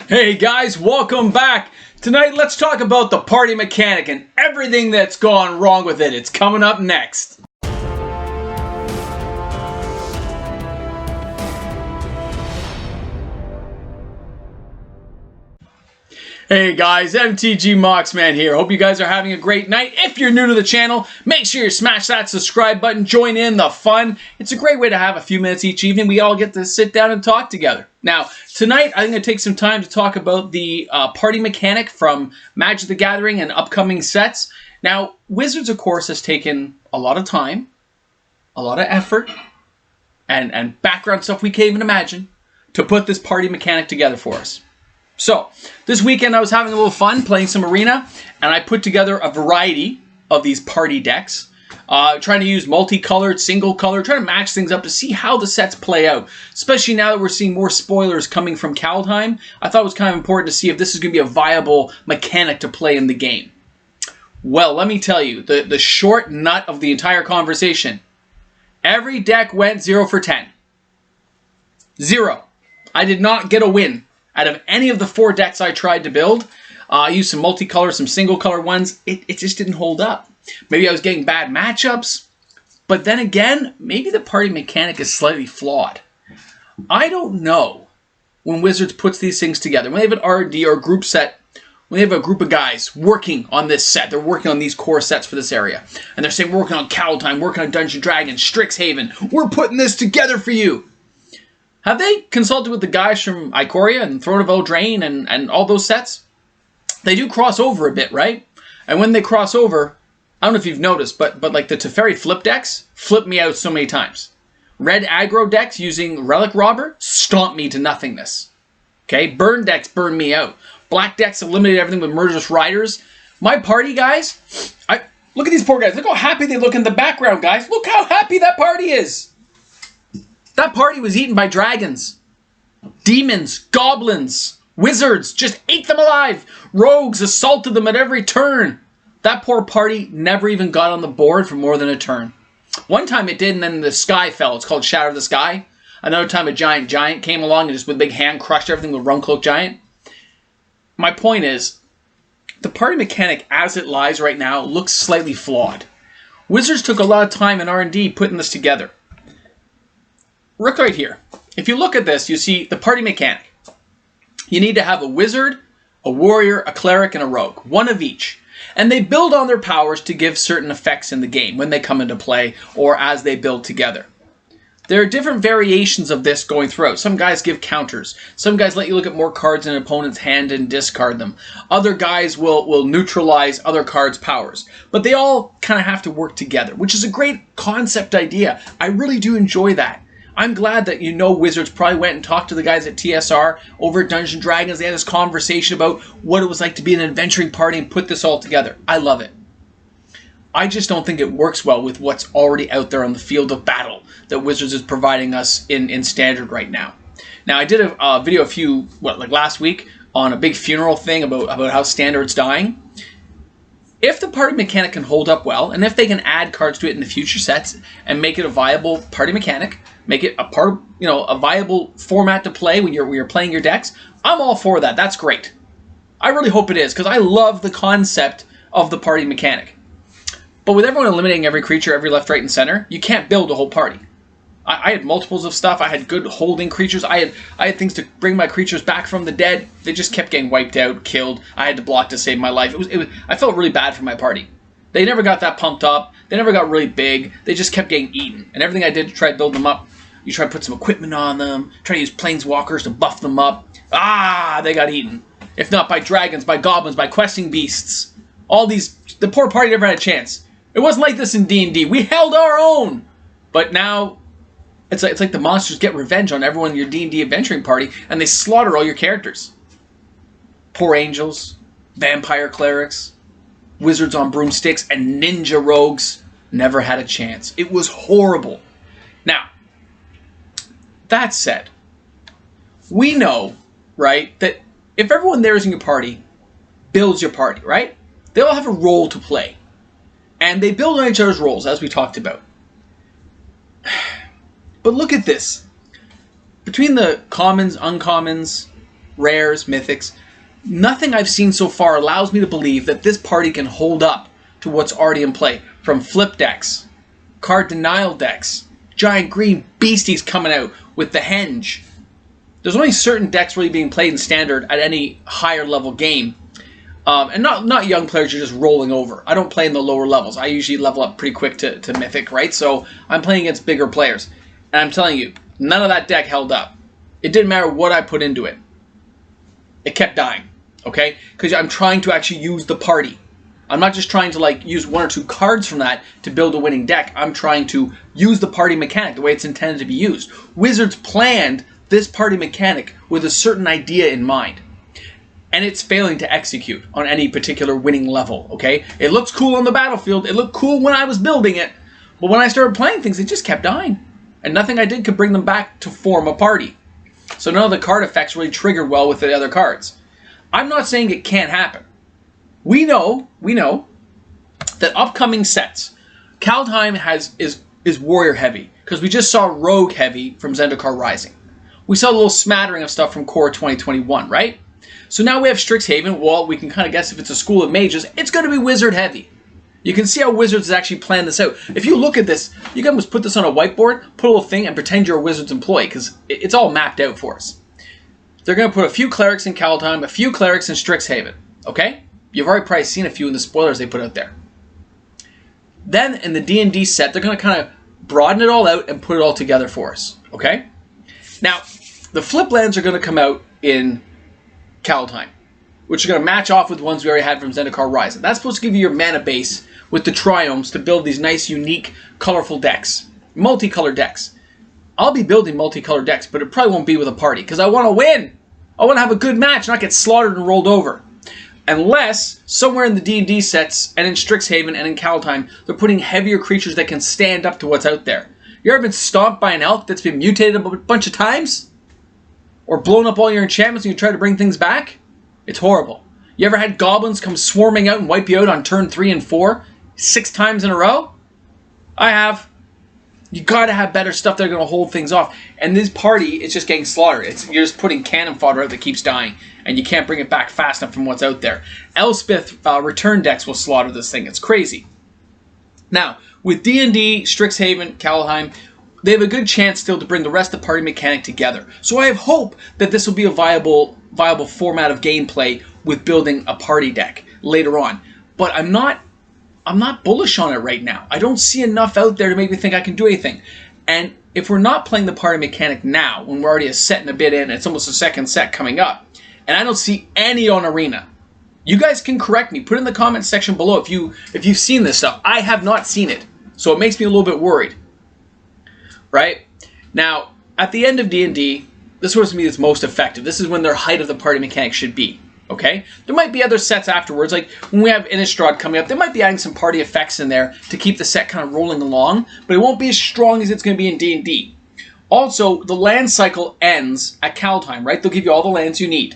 Hey guys, welcome back. Tonight, let's talk about the party mechanic and everything that's gone wrong with it. It's coming up next. Hey guys, MTG Moxman here. Hope you guys are having a great night. If you're new to the channel, make sure you smash that subscribe button. Join in the fun. It's a great way to have a few minutes each evening. We all get to sit down and talk together. Now, tonight I'm going to take some time to talk about the party mechanic from Magic the Gathering and upcoming sets. Now, Wizards, of course, has taken a lot of time, a lot of effort, and background stuff we can't even imagine to put this party mechanic together for us. So, this weekend I was having a little fun playing some Arena, and I put together a variety of these party decks, trying to use multicolored, single color, trying to match things up to see how the sets play out. Especially now that we're seeing more spoilers coming from Kaldheim, I thought it was kind of important to see if this is going to be a viable mechanic to play in the game. Well, let me tell you, the short nut of the entire conversation, every deck went 0 for 10. 0. I did not get a win out of any of the 4 decks I tried to build. I used some multicolor, some single color ones. It just didn't hold up. Maybe I was getting bad matchups. But then again, maybe the party mechanic is slightly flawed. I don't know when Wizards puts these things together. When they have an R&D or a group set, when they have a group of guys working on this set, they're working on these core sets for this area. And they're saying, we're working on Kaldheim, working on Dungeon Dragons, Strixhaven. We're putting this together for you. Have they consulted with the guys from Ikoria and Throne of Eldraine and all those sets? They do cross over a bit, right? And when they cross over, I don't know if you've noticed, but like the Teferi flip decks flip me out so many times. Red aggro decks using Relic Robber stomp me to nothingness. Okay, burn decks burn me out. Black decks eliminate everything with Murderous Riders. My party guys, look at these poor guys. Look how happy they look in the background, guys. Look how happy that party is. That party was eaten by dragons, demons, goblins, wizards, just ate them alive. Rogues assaulted them at every turn. That poor party never even got on the board for more than a turn. One time it did, and then the sky fell. It's called Shatter of the Sky. Another time a giant came along and just with a big hand crushed everything with Runcloak Giant. My point is, the party mechanic as it lies right now looks slightly flawed. Wizards took a lot of time and R&D putting this together. Look right here. If you look at this, you see the party mechanic. You need to have a wizard, a warrior, a cleric, and a rogue. One of each. And they build on their powers to give certain effects in the game when they come into play or as they build together. There are different variations of this going throughout. Some guys give counters. Some guys let you look at more cards in an opponent's hand and discard them. Other guys will neutralize other cards' powers. But they all kind of have to work together, which is a great concept idea. I really do enjoy that. I'm glad that Wizards probably went and talked to the guys at TSR over at Dungeons & Dragons. They had this conversation about what it was like to be in an adventuring party and put this all together. I love it. I just don't think it works well with what's already out there on the field of battle that Wizards is providing us in Standard right now. Now, I did a video last week on a big funeral thing about how Standard's dying. If the party mechanic can hold up well, and if they can add cards to it in the future sets and make it a viable party mechanic, make it a viable format to play when you're playing your decks, I'm all for that. That's great. I really hope it is, because I love the concept of the party mechanic. But with everyone eliminating every creature, every left, right, and center, you can't build a whole party. I had multiples of stuff. I had good holding creatures. I had things to bring my creatures back from the dead. They just kept getting wiped out, killed. I had to block to save my life. I felt really bad for my party. They never got that pumped up. They never got really big. They just kept getting eaten. And everything I did to try to build them up, you try to put some equipment on them, try to use planeswalkers to buff them up. They got eaten. If not by dragons, by goblins, by questing beasts. The poor party never had a chance. It wasn't like this in D&D. We held our own. But now, it's like the monsters get revenge on everyone in your D&D adventuring party, and they slaughter all your characters. Poor angels, vampire clerics, wizards on broomsticks, and ninja rogues never had a chance. It was horrible. Now, that said, we know, right, that if everyone there is in your party builds your party, right, they all have a role to play. And they build on each other's roles, as we talked about. But look at this. Between the commons, uncommons, rares, mythics. Nothing I've seen so far allows me to believe that this party can hold up to what's already in play. From flip decks, card denial decks, giant green beasties coming out with the henge. There's only certain decks really being played in standard at any higher level game. And not young players are just rolling over. I don't play in the lower levels. I usually level up pretty quick to Mythic, right? So I'm playing against bigger players. And I'm telling you, none of that deck held up. It didn't matter what I put into it. It kept dying, okay? Because I'm trying to actually use the party. I'm not just trying to like use one or two cards from that to build a winning deck. I'm trying to use the party mechanic the way it's intended to be used. Wizards planned this party mechanic with a certain idea in mind. And it's failing to execute on any particular winning level, okay? It looks cool on the battlefield. It looked cool when I was building it. But when I started playing things, it just kept dying. And nothing I did could bring them back to form a party. So none of the card effects really triggered well with the other cards. I'm not saying it can't happen. We know that upcoming sets, Kaldheim is warrior heavy, because we just saw rogue heavy from Zendikar Rising. We saw a little smattering of stuff from Core 2021, right? So now we have Strixhaven. Well, we can kind of guess if it's a School of Mages, it's going to be wizard heavy. You can see how Wizards has actually planned this out. If you look at this, you can almost put this on a whiteboard, put a little thing, and pretend you're a Wizards employee, because it's all mapped out for us. They're going to put a few clerics in Kaldheim, a few clerics in Strixhaven, okay? You've already probably seen a few in the spoilers they put out there. Then in the D&D set, they're going to kind of broaden it all out and put it all together for us, okay? Now, the flip lands are going to come out in Kaldheim, which are going to match off with ones we already had from Zendikar Rising. That's supposed to give you your mana base with the triomes to build these nice, unique, colorful decks. Multicolored decks. I'll be building multicolored decks, but it probably won't be with a party, because I want to win. I want to have a good match, not get slaughtered and rolled over. Unless, somewhere in the D&D sets, and in Strixhaven and in Kaldheim, they're putting heavier creatures that can stand up to what's out there. You ever been stomped by an elk that's been mutated a bunch of times? Or blown up all your enchantments and you try to bring things back? It's horrible. You ever had goblins come swarming out and wipe you out on turn 3 and 4 6 times in a row? I have. You gotta have better stuff that are gonna hold things off. And this party is just getting slaughtered. You're just putting cannon fodder out that keeps dying, and you can't bring it back fast enough from what's out there. Elspeth return decks will slaughter this thing. It's crazy. Now, with D&D, Strixhaven, Kaldheim, they have a good chance still to bring the rest of the party mechanic together. So I have hope that this will be a viable format of gameplay with building a party deck later on. But I'm not bullish on it right now. I don't see enough out there to make me think I can do anything. And if we're not playing the party mechanic now, when we're already a set and a bit in, it's almost a second set coming up, and I don't see any on Arena. You guys can correct me. Put it in the comment section below if you've seen this stuff. I have not seen it, so it makes me a little bit worried. Right? Now, at the end of D&D, this was to me its most effective. This is when their height of the party mechanic should be. Okay? There might be other sets afterwards, like when we have Innistrad coming up, they might be adding some party effects in there to keep the set kind of rolling along, but it won't be as strong as it's going to be in D&D. Also, the land cycle ends at Kaldheim, right? They'll give you all the lands you need.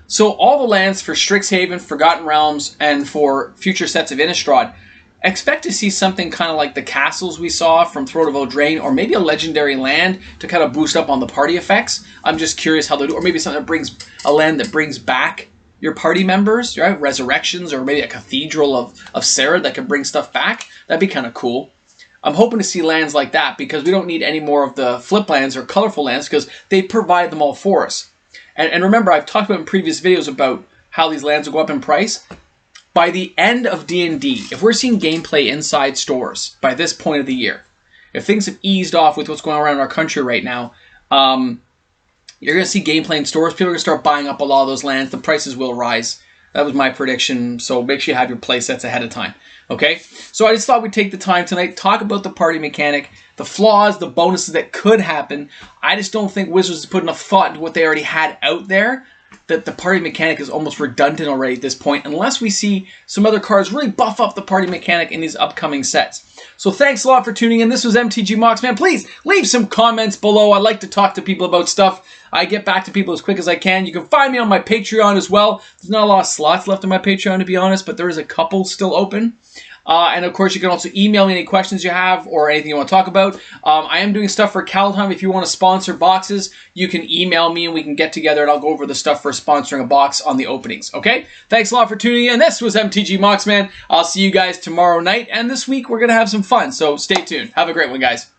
So all the lands for Strixhaven, Forgotten Realms, and for future sets of Innistrad, expect to see something kind of like the castles we saw from Throat of Eldraine, or maybe a legendary land to kind of boost up on the party effects. I'm just curious how they do, or maybe something that brings a land that brings back your party members, right? Resurrections, or maybe a Cathedral of Serra that can bring stuff back. That'd be kind of cool. I'm hoping to see lands like that, because we don't need any more of the flip lands or colorful lands, because they provide them all for us. And remember, I've talked about in previous videos about how these lands will go up in price. By the end of D&D, if we're seeing gameplay inside stores by this point of the year, if things have eased off with what's going on around our country right now, you're going to see gameplay in stores. People are going to start buying up a lot of those lands. The prices will rise. That was my prediction, so make sure you have your play sets ahead of time. Okay? So I just thought we'd take the time tonight, talk about the party mechanic, the flaws, the bonuses that could happen. I just don't think Wizards has put enough thought into what they already had out there, that the party mechanic is almost redundant already at this point, unless we see some other cards really buff up the party mechanic in these upcoming sets. So thanks a lot for tuning in. This was MTG Moxman. Please leave some comments below. I like to talk to people about stuff. I get back to people as quick as I can. You can find me on my Patreon as well. There's not a lot of slots left on my Patreon, to be honest, but there is a couple still open. And of course, you can also email me any questions you have or anything you want to talk about. I am doing stuff for Kaldheim. If you want to sponsor boxes, you can email me and we can get together and I'll go over the stuff for sponsoring a box on the openings. Okay? Thanks a lot for tuning in. This was MTG Moxman. I'll see you guys tomorrow night. And this week, we're going to have some fun. So stay tuned. Have a great one, guys.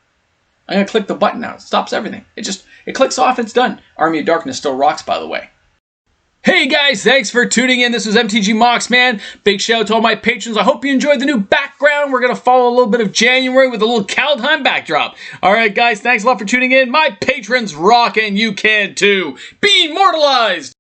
I'm going to click the button now. It stops everything. It clicks off. It's done. Army of Darkness still rocks, by the way. Hey guys, thanks for tuning in. This was MTG Moxman. Big shout out to all my patrons. I hope you enjoyed the new background. We're going to follow a little bit of January with a little Kaldheim backdrop. All right, guys, thanks a lot for tuning in. My patrons rock and you can too. Be immortalized!